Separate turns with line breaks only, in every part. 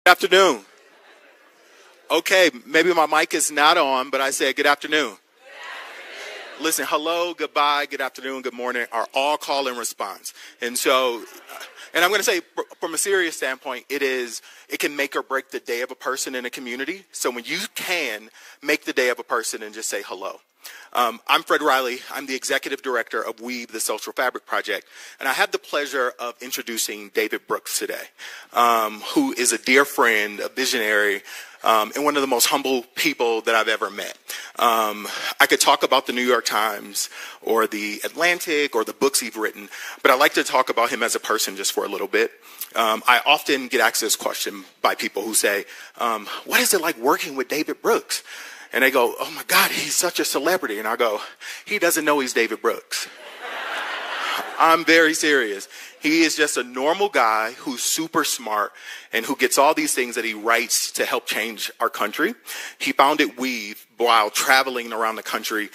Afternoon. Okay, maybe my mic is not on, but I said good afternoon. Listen, hello, goodbye, good afternoon, good morning are all call and response. And so, and I'm going to say from a serious standpoint, it can make or break the day of a person in a community. So when you can make the day of a person and just say hello. I'm Fred Riley. I'm the executive director of Weave, the Social Fabric Project. And I have the pleasure of introducing David Brooks today, who is a dear friend, a visionary, and one of the most humble people that I've ever met. I could talk about the New York Times or the Atlantic or the books he's written, but I like to talk about him as a person just for a little bit. I often get asked this question by people who say, what is it like working with David Brooks? And they go, oh my God, he's such a celebrity. And I go, he doesn't know he's David Brooks. I'm very serious. He is just a normal guy who's super smart and who gets all these things that he writes to help change our country. He founded Weave while traveling around the country,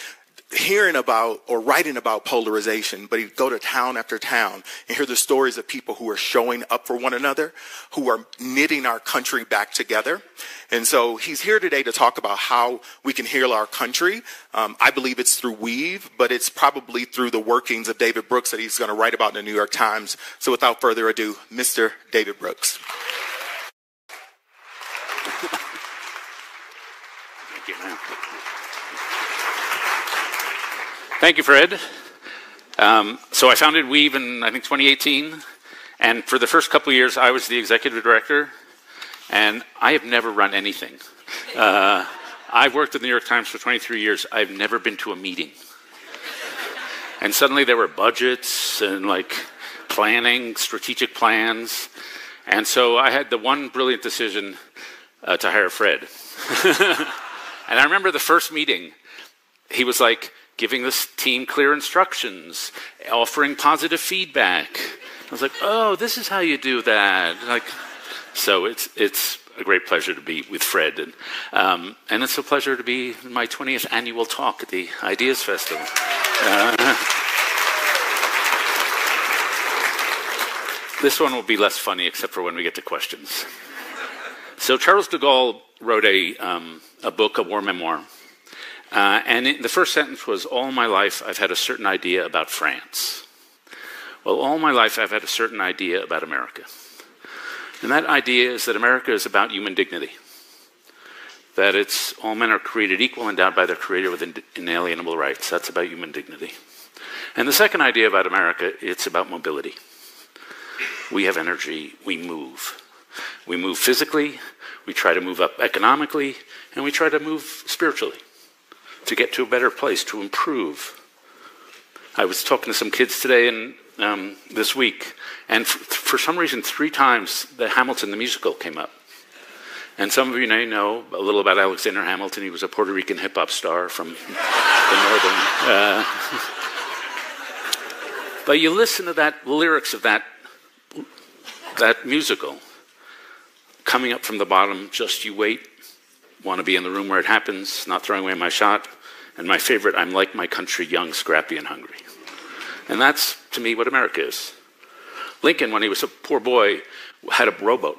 hearing about or writing about polarization, but he'd go to town after town and hear the stories of people who are showing up for one another, who are knitting our country back together. And so he's here today to talk about how we can heal our country. I believe it's through Weave, but it's probably through the workings of David Brooks that he's going to write about in the New York Times. So without further ado, Mr. David Brooks.
Thank you, man. Thank you, Fred. So I founded Weave in, I think, 2018. And for the first couple of years, I was the executive director. And I have never run anything. I've worked at the New York Times for 23 years. I've never been to a meeting. And suddenly there were budgets and like planning, strategic plans. And so I had the one brilliant decision to hire Fred. And I remember the first meeting, he was like, giving this team clear instructions, offering positive feedback. I was like, oh, this is how you do that. Like, so it's a great pleasure to be with Fred. And it's a pleasure to be in my 20th annual talk at the Ideas Festival. This one will be less funny except for when we get to questions. So Charles de Gaulle wrote a book, a war memoir. And the first sentence was, all my life I've had a certain idea about France. Well, all my life I've had a certain idea about America. And that idea is that America is about human dignity. That all men are created equal, endowed by their Creator with inalienable rights. That's about human dignity. And the second idea about America, it's about mobility. We have energy, we move. We move physically, we try to move up economically, and we try to move spiritually, to get to a better place, to improve. I was talking to some kids today and this week, and for some reason 3 times the Hamilton the musical came up. And some of you may know a little about Alexander Hamilton. He was a Puerto Rican hip-hop star from the northern. But you listen to the lyrics of that musical, coming up from the bottom, just you wait. Want to be in the room where it happens, not throwing away my shot. And my favorite, I'm like my country, young, scrappy, and hungry. And that's, to me, what America is. Lincoln, when he was a poor boy, had a rowboat.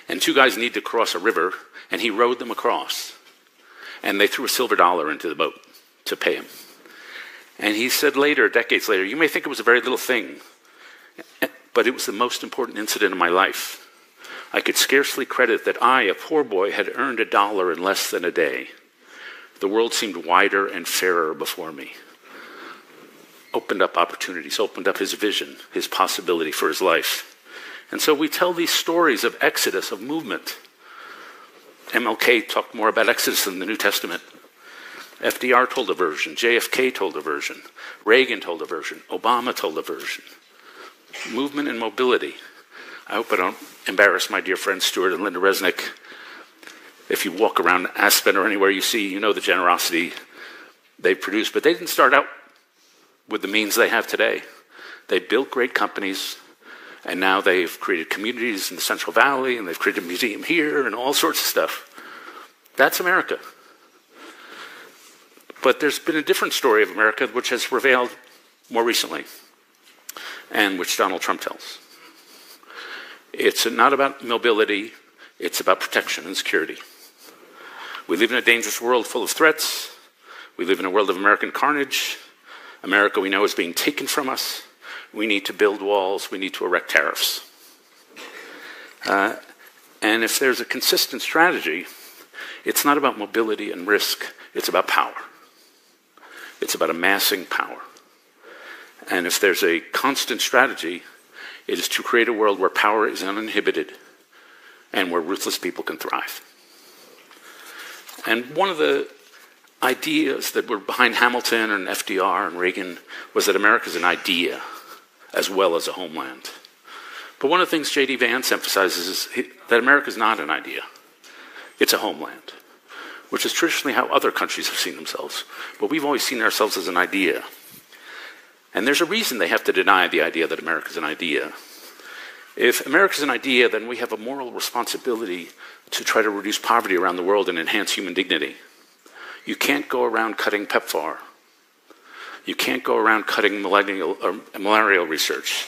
And 2 guys needed to cross a river, and he rowed them across. And they threw a silver dollar into the boat to pay him. And he said later, decades later, you may think it was a very little thing, but it was the most important incident of my life. I could scarcely credit that I, a poor boy, had earned $1 in less than a day. The world seemed wider and fairer before me. Opened up opportunities, opened up his vision, his possibility for his life. And so we tell these stories of exodus, of movement. MLK talked more about exodus in the New Testament. FDR told a version, JFK told a version, Reagan told a version, Obama told a version. Movement and mobility. I hope I don't embarrass my dear friends Stuart and Linda Resnick. If you walk around Aspen or anywhere you see, you know the generosity they produced. But they didn't start out with the means they have today. They built great companies, and now they've created communities in the Central Valley, and they've created a museum here, and all sorts of stuff. That's America. But there's been a different story of America which has prevailed more recently, and which Donald Trump tells. It's not about mobility. It's about protection and security. We live in a dangerous world full of threats. We live in a world of American carnage. America, we know, is being taken from us. We need to build walls. We need to erect tariffs. And if there's a consistent strategy, it's not about mobility and risk. It's about power. It's about amassing power. And if there's a constant strategy, it is to create a world where power is uninhibited and where ruthless people can thrive. And one of the ideas that were behind Hamilton and FDR and Reagan was that America is an idea as well as a homeland. But one of the things J.D. Vance emphasizes is that America is not an idea. It's a homeland, which is traditionally how other countries have seen themselves. But we've always seen ourselves as an idea. And there's a reason they have to deny the idea that America is an idea. If America is an idea, then we have a moral responsibility to try to reduce poverty around the world and enhance human dignity. You can't go around cutting PEPFAR. You can't go around cutting malarial research.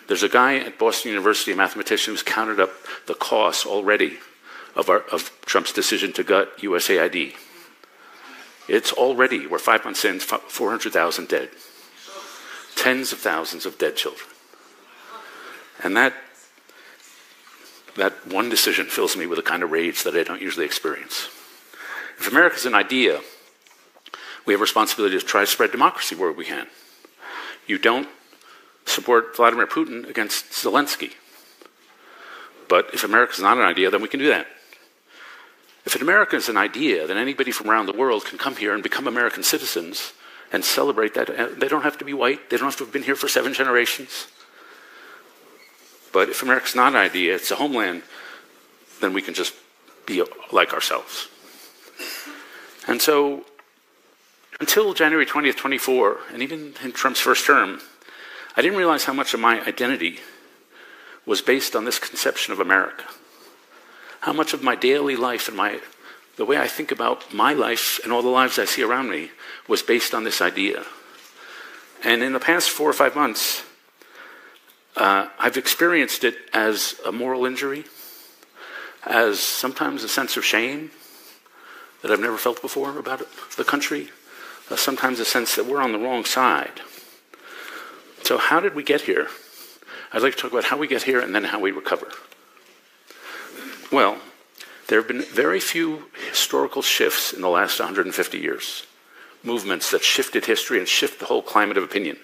There's a guy at Boston University, a mathematician, who's counted up the costs already of Trump's decision to gut USAID. It's already, we're 5 months in, 400,000 dead. Tens of thousands of dead children. And that one decision fills me with a kind of rage that I don't usually experience. If America's an idea, we have a responsibility to try to spread democracy where we can. You don't support Vladimir Putin against Zelensky. But if America's not an idea, then we can do that. If America is an idea, then anybody from around the world can come here and become American citizens and celebrate that. They don't have to be white. They don't have to have been here for 7 generations. But if America's not an idea, it's a homeland, then we can just be like ourselves. And so, until January 20th, 24, and even in Trump's first term, I didn't realize how much of my identity was based on this conception of America. How much of my daily life and the way I think about my life and all the lives I see around me was based on this idea. And in the past 4 or 5 months, I've experienced it as a moral injury, as sometimes a sense of shame that I've never felt before about the country, sometimes a sense that we're on the wrong side. So how did we get here? I'd like to talk about how we get here and then how we recover. Well, there have been very few historical shifts in the last 150 years, movements that shifted history and shift the whole climate of opinion.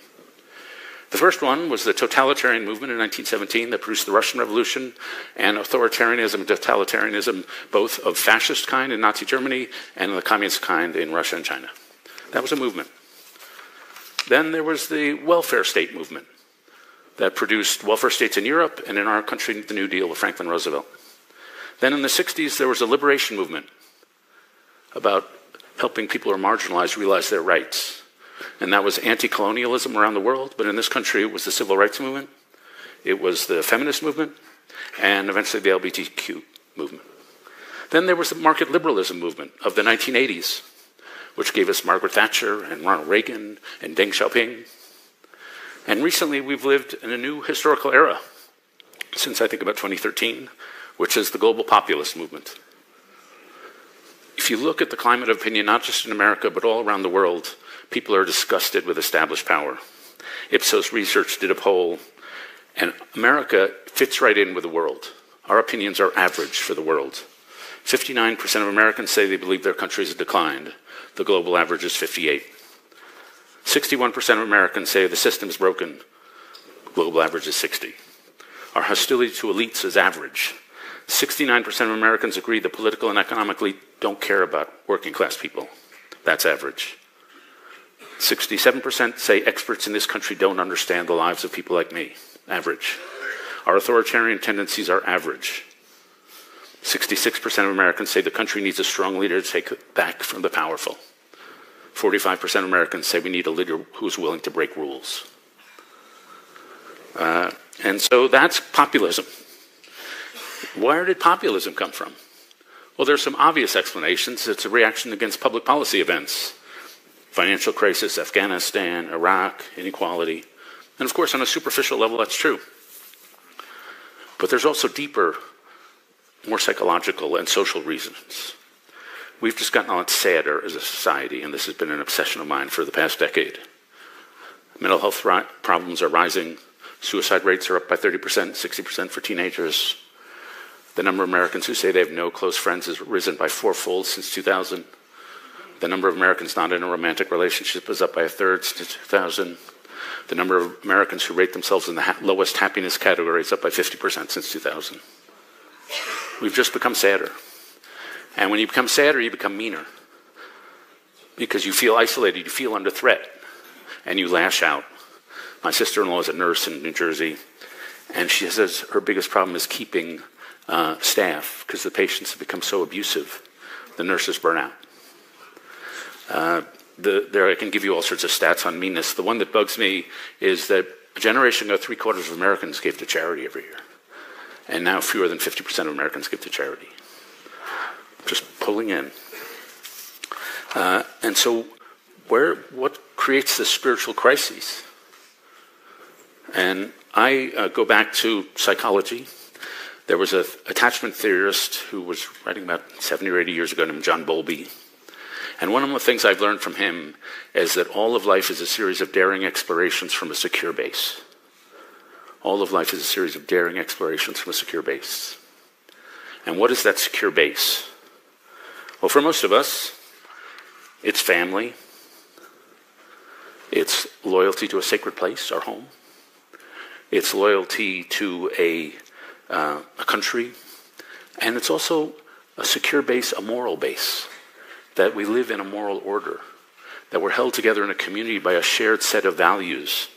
The first one was the totalitarian movement in 1917 that produced the Russian Revolution and authoritarianism and totalitarianism, both of fascist kind in Nazi Germany and the communist kind in Russia and China. That was a movement. Then there was the welfare state movement that produced welfare states in Europe and in our country, the New Deal with Franklin Roosevelt. Then in the 60s, there was a liberation movement about helping people who are marginalized realize their rights. And that was anti-colonialism around the world, but in this country it was the civil rights movement, it was the feminist movement, and eventually the LGBTQ movement. Then there was the market liberalism movement of the 1980s, which gave us Margaret Thatcher and Ronald Reagan and Deng Xiaoping. And recently we've lived in a new historical era, since I think about 2013, which is the global populist movement. If you look at the climate of opinion, not just in America, but all around the world, people are disgusted with established power. Ipsos Research did a poll, and America fits right in with the world. Our opinions are average for the world. 59% of Americans say they believe their country has declined. The global average is 58. 61% of Americans say the system is broken. Global average is 60. Our hostility to elites is average. 69% of Americans agree the political and economic elite don't care about working class people. That's average. 67% say experts in this country don't understand the lives of people like me. Average. Our authoritarian tendencies are average. 66% of Americans say the country needs a strong leader to take it back from the powerful. 45% of Americans say we need a leader who's willing to break rules. And so that's populism. Where did populism come from? Well, there's some obvious explanations. It's a reaction against public policy events. Financial crisis, Afghanistan, Iraq, inequality. And of course, on a superficial level, that's true. But there's also deeper more psychological and social reasons. We've just gotten a lot sadder as a society, and this has been an obsession of mine for the past decade. Mental health problems are rising. Suicide rates are up by 30%, 60% for teenagers. The number of Americans who say they have no close friends has risen by fourfold since 2000. The number of Americans not in a romantic relationship is up by a third since 2000. The number of Americans who rate themselves in the lowest happiness category is up by 50% since 2000. We've just become sadder. And when you become sadder, you become meaner. Because you feel isolated, you feel under threat, and you lash out. My sister-in-law is a nurse in New Jersey, and she says her biggest problem is keeping staff because the patients have become so abusive. The nurses burn out. I can give you all sorts of stats on meanness. The one that bugs me is that a generation ago, 3/4 of Americans gave to charity every year. And now fewer than 50% of Americans give to charity. Just pulling in. And so what creates this spiritual crisis? And I go back to psychology. There was an attachment theorist who was writing about 70 or 80 years ago named John Bowlby. And one of the things I've learned from him is that all of life is a series of daring explorations from a secure base. All of life is a series of daring explorations from a secure base. And what is that secure base? Well, for most of us, it's family. It's loyalty to a sacred place, our home. It's loyalty to a country. And it's also a secure base, a moral base, that we live in a moral order, that we're held together in a community by a shared set of values.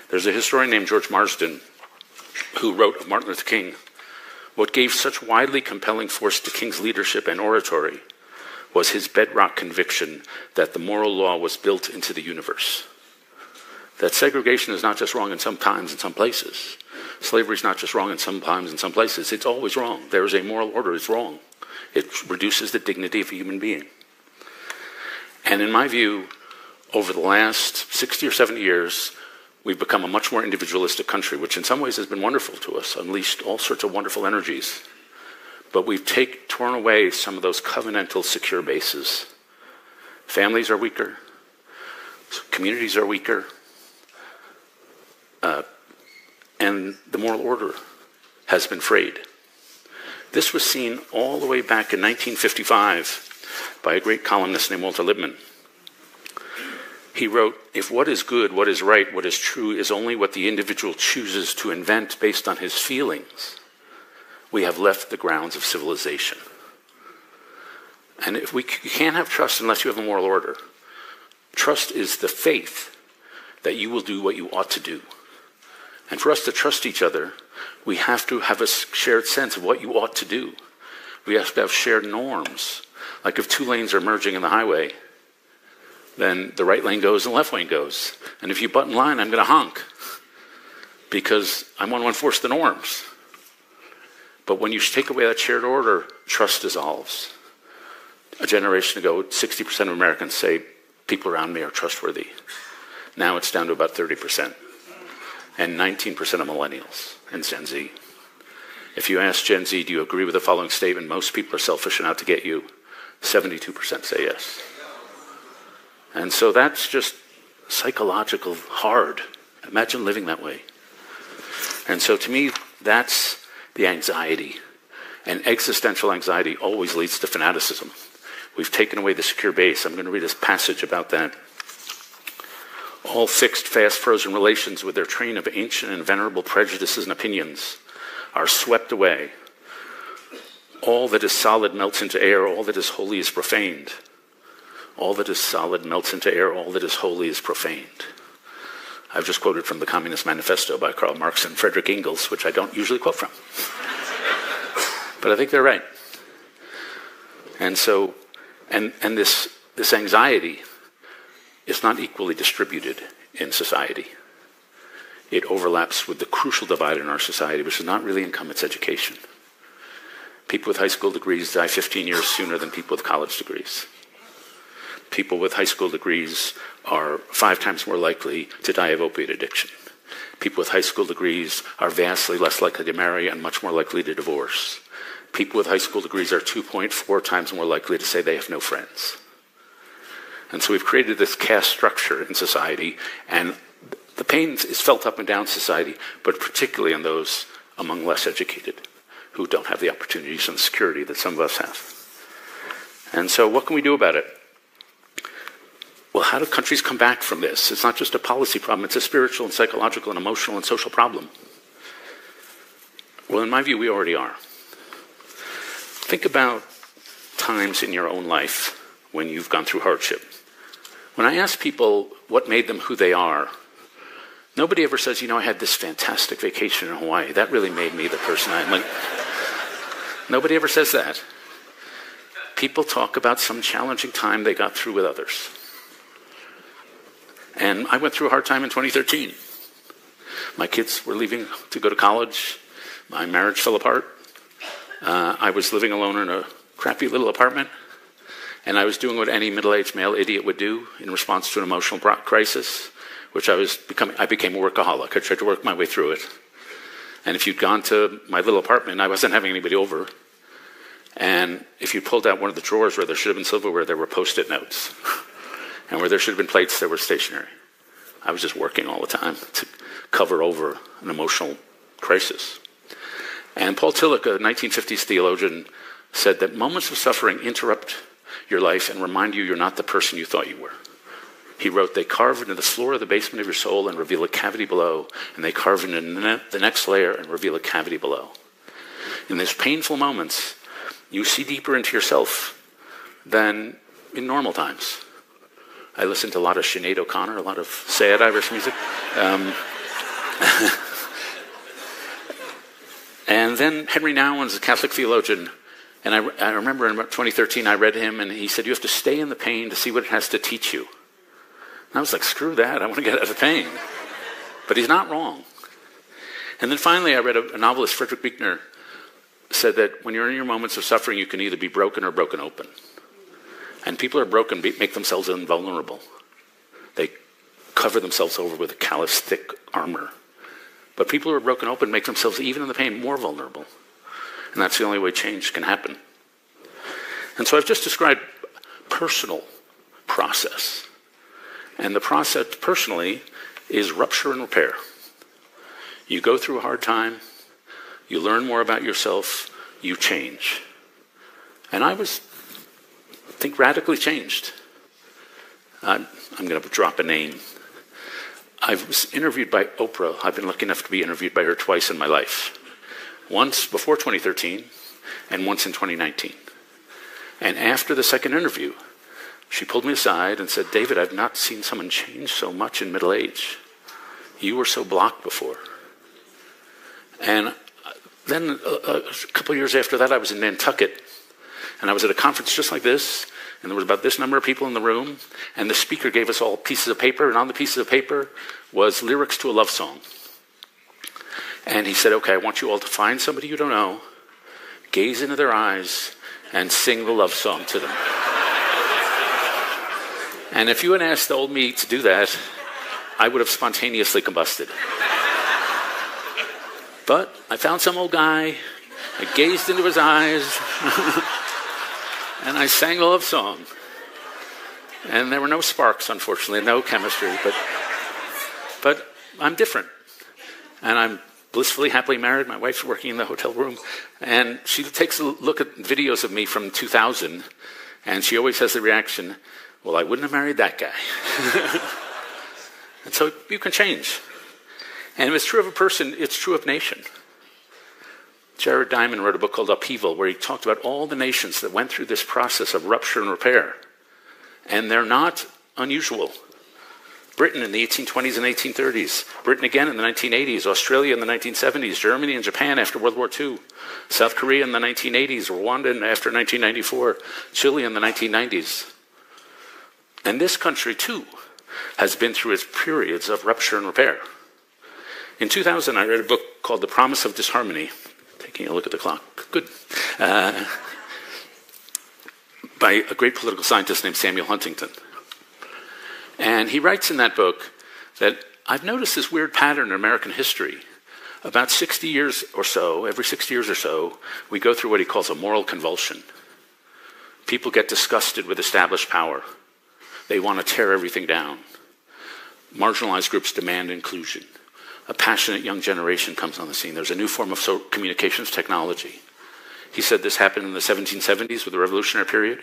There's a historian named George Marsden who wrote of Martin Luther King, what gave such widely compelling force to King's leadership and oratory was his bedrock conviction that the moral law was built into the universe. That segregation is not just wrong in some times and some places. Slavery is not just wrong in some times and some places. It's always wrong. There is a moral order. It's wrong. It reduces the dignity of a human being. And in my view, over the last 60 or 70 years, we've become a much more individualistic country, which in some ways has been wonderful to us, unleashed all sorts of wonderful energies. But we've torn away some of those covenantal secure bases. Families are weaker. Communities are weaker. And the moral order has been frayed. This was seen all the way back in 1955 by a great columnist named Walter Lippmann. He wrote, if what is good, what is right, what is true is only what the individual chooses to invent based on his feelings, we have left the grounds of civilization. And if you can't have trust unless you have a moral order. Trust is the faith that you will do what you ought to do. And for us to trust each other, we have to have a shared sense of what you ought to do. We have to have shared norms. Like if two lanes are merging in the highway, then the right lane goes and the left lane goes. And if you butt in line, I'm going to honk because I want to enforce the norms. But when you take away that shared order, trust dissolves. A generation ago, 60% of Americans say people around me are trustworthy. Now it's down to about 30%. And 19% of millennials and Gen Z. If you ask Gen Z, do you agree with the following statement? Most people are selfish and out to get you. 72% say yes. And so that's just psychological hard. Imagine living that way. And so to me, that's the anxiety. And existential anxiety always leads to fanaticism. We've taken away the secure base. I'm going to read this passage about that. All fixed, fast, frozen relations with their train of ancient and venerable prejudices and opinions are swept away. All that is solid melts into air. All that is holy is profaned. All that is solid melts into air. All that is holy is profaned. I've just quoted from the Communist Manifesto by Karl Marx and Friedrich Engels, which I don't usually quote from. But I think they're right. And so, and this anxiety is not equally distributed in society. It overlaps with the crucial divide in our society, which is not really income, it's education. People with high school degrees die 15 years sooner than people with college degrees. People with high school degrees are 5 times more likely to die of opiate addiction. People with high school degrees are vastly less likely to marry and much more likely to divorce. people with high school degrees are 2.4 times more likely to say they have no friends. And so we've created this caste structure in society, and the pain is felt up and down society, but particularly in those among less educated who don't have the opportunities and security that some of us have. And so what can we do about it? Well, how do countries come back from this? It's not just a policy problem, it's a spiritual and psychological and emotional and social problem. Well, in my view, we already are. Think about times in your own life when you've gone through hardship. When I ask people what made them who they are, nobody ever says, I had this fantastic vacation in Hawaii. That really made me the person I am. Like, nobody ever says that. People talk about some challenging time they got through with others. And I went through a hard time in 2013. My kids were leaving to go to college. My marriage fell apart. I was living alone in a crappy little apartment. And I was doing what any middle-aged male idiot would do in response to an emotional crisis, which I became a workaholic. I tried to work my way through it. And if you'd gone to my little apartment, I wasn't having anybody over. And if you pulled out one of the drawers where there should have been silverware, there were Post-it notes. And where there should have been plates, there were stationery. I was just working all the time to cover over an emotional crisis. And Paul Tillich, a 1950s theologian, said that moments of suffering interrupt your life and remind you you're not the person you thought you were. He wrote, they carve into the floor of the basement of your soul and reveal a cavity below, and they carve into the next layer and reveal a cavity below. In those painful moments, you see deeper into yourself than in normal times. I listened to a lot of Sinead O'Connor, a lot of sad Irish music. And then Henry Nouwen is a Catholic theologian, and I remember in 2013 I read him, and he said, you have to stay in the pain to see what it has to teach you. And I was like, screw that, I want to get out of the pain. But he's not wrong. And then finally I read a novelist, Friedrich Buechner, said that when you're in your moments of suffering, you can either be broken or broken open. And people who are broken make themselves invulnerable. They cover themselves over with a callous, thick armor. But people who are broken open make themselves, even in the pain, more vulnerable. And that's the only way change can happen. And so I've just described personal process. And the process, personally, is rupture and repair. You go through a hard time, you learn more about yourself, you change. And I think radically changed. I'm going to drop a name. I was interviewed by Oprah. I've been lucky enough to be interviewed by her twice in my life. Once before 2013 and once in 2019. And after the second interview, she pulled me aside and said, David, I've not seen someone change so much in middle age. You were so blocked before. And then a couple of years after that, I was in Nantucket. And I was at a conference just like this. And there was about this number of people in the room. And the speaker gave us all pieces of paper. And on the pieces of paper was lyrics to a love song. And he said, okay, I want you all to find somebody you don't know, gaze into their eyes, and sing the love song to them. And if you had asked old me to do that, I would have spontaneously combusted. But I found some old guy, I gazed into his eyes, and I sang the love song. And there were no sparks, unfortunately, no chemistry, but I'm different. And I'm blissfully, happily married. My wife's working in the hotel room. And she takes a look at videos of me from 2000, and she always has the reaction, well, I wouldn't have married that guy. And so you can change. And if it's true of a person, it's true of nation. Jared Diamond wrote a book called Upheaval, where he talked about all the nations that went through this process of rupture and repair. And they're not unusual. Britain in the 1820s and 1830s, Britain again in the 1980s, Australia in the 1970s, Germany and Japan after World War II, South Korea in the 1980s, Rwanda after 1994, Chile in the 1990s. And this country, too, has been through its periods of rupture and repair. In 2000, I read a book called The Promise of Disharmony. Taking a look at the clock. Good. By a great political scientist named Samuel Huntington. And he writes in that book that I've noticed this weird pattern in American history About 60 years or so, every 60 years or so, we go through what he calls a moral convulsion. People get disgusted with established power. They want to tear everything down. Marginalized groups demand inclusion. A passionate young generation comes on the scene. There's a new form of communications technology. He said this happened in the 1770s with the Revolutionary period.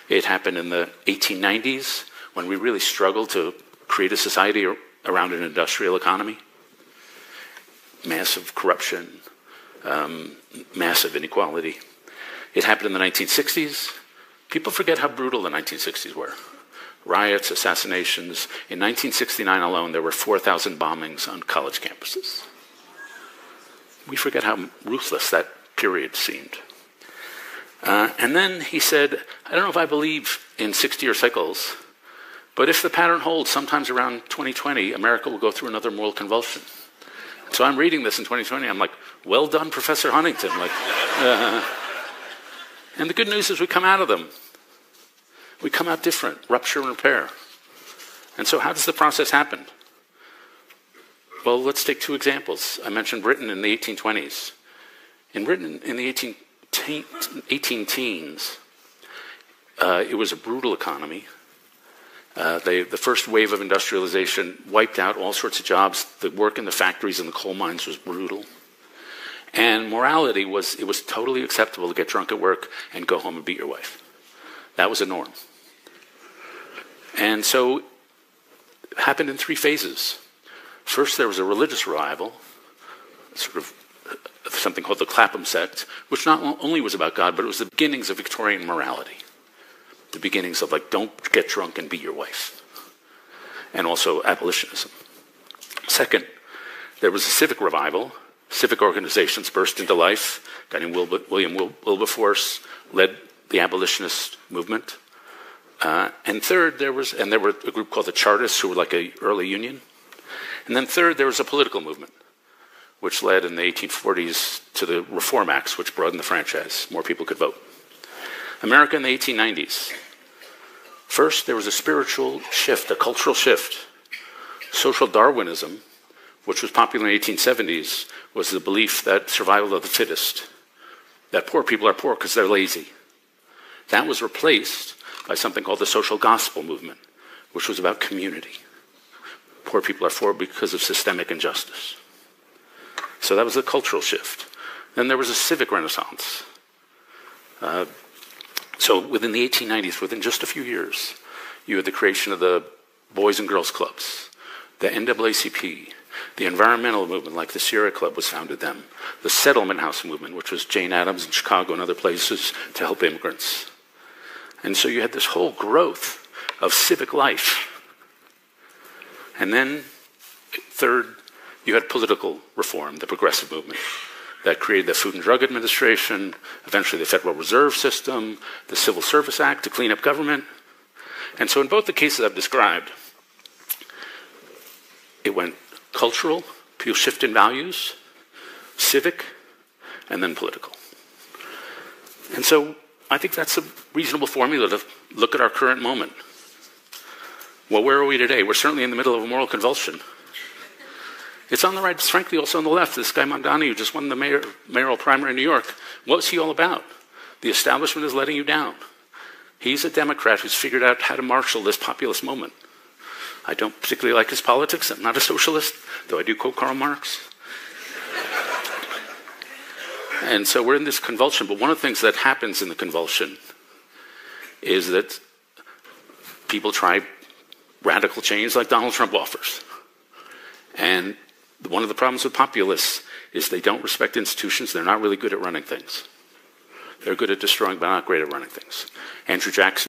It happened in the 1890s when we really struggled to create a society around an industrial economy. Massive corruption, massive inequality. It happened in the 1960s. People forget how brutal the 1960s were. Riots, assassinations. In 1969 alone, there were 4,000 bombings on college campuses. We forget how ruthless that period seemed. And then he said, I don't know if I believe in 60-year cycles, but if the pattern holds, sometimes around 2020, America will go through another moral convulsion. So I'm reading this in 2020, I'm like, well done, Professor Huntington. And the good news is we come out of them. We come out different, rupture and repair. And so how does the process happen? Well, let's take two examples. I mentioned Britain in the 1820s. In Britain, in the 18 teens, it was a brutal economy. The first wave of industrialization wiped out all sorts of jobs. The work in the factories and the coal mines was brutal. And morality it was totally acceptable to get drunk at work and go home and beat your wife. That was a norm. And so it happened in three phases. First, there was a religious revival, sort of something called the Clapham sect, which not only was about God, but it was the beginnings of Victorian morality. The beginnings of, don't get drunk and beat your wife. And also abolitionism. Second, there was a civic revival. Civic organizations burst into life. A guy named William Wilberforce led the abolitionist movement. And third, there were a group called the Chartists, who were like an early union. And then third, there was a political movement, which led in the 1840s to the Reform Acts, which broadened the franchise. More people could vote. America in the 1890s. First, there was a spiritual shift, a cultural shift. Social Darwinism, which was popular in the 1870s, was the belief that survival of the fittest, that poor people are poor because they're lazy. That was replaced by something called the social gospel movement, which was about community. Poor people are poor because of systemic injustice. So that was a cultural shift. Then there was a civic renaissance. So within the 1890s, within just a few years, you had the creation of the Boys and Girls Clubs, the NAACP, the environmental movement like the Sierra Club was founded then, the settlement house movement, which was Jane Addams in Chicago and other places to help immigrants. And so you had this whole growth of civic life. And then, third, you had political reform, the progressive movement, that created the Food and Drug Administration, eventually the Federal Reserve System, the Civil Service Act to clean up government. And so in both the cases I've described, it went cultural, people shift in values, civic, and then political. And so I think that's a reasonable formula to look at our current moment. Well, where are we today? We're certainly in the middle of a moral convulsion. It's on the right, it's frankly also on the left. This guy Mondani, who just won the mayoral primary in New York, what was he all about? The establishment is letting you down. He's a Democrat who's figured out how to marshal this populist moment. I don't particularly like his politics. I'm not a socialist, though I do quote Karl Marx. And so we're in this convulsion, but one of the things that happens in the convulsion is that people try radical change like Donald Trump offers. And one of the problems with populists is they don't respect institutions. They're not really good at running things. They're good at destroying, but not great at running things. Andrew Jackson